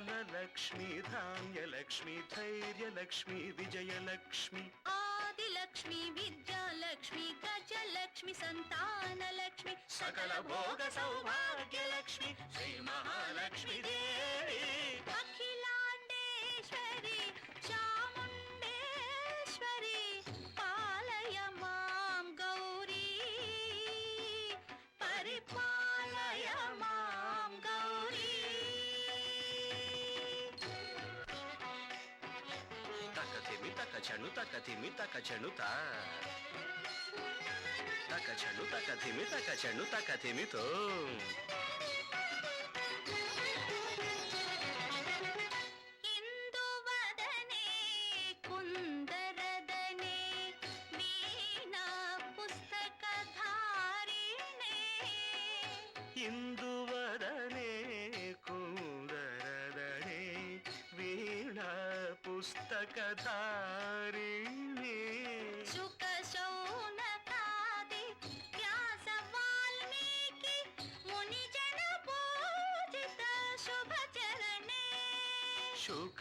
ధనలక్ష్మి ధాన్యలక్ష్మి ధైర్యలక్ష్మి విజయలక్ష్మి ఆదిలక్ష్మి విద్యాలక్ష్మి గజలక్ష్మి సంతానలక్ష్మి సకల భోగ సౌభాగ్యలక్ష్మి శ్రీ మహాలక్ష్మి దేవి అఖిలాండేశ్వరి చాముండేశ్వరి పాలయ మాం గౌరీ పరిపాలయ మాం గౌరీ తకతిమి తకచను తకతిమి తకచనుత తకచను తకతిమి తకచను తకతిమితో ఇందువదనే కుందరదనే వీణా పుస్తకధారిణే ఇందువదనే కుందరదనే వీణా పుస్తకధారిణి శుక శౌనకాది వ్యాస వాల్మీకి మునిజన పూజిత శుభచరణే శుక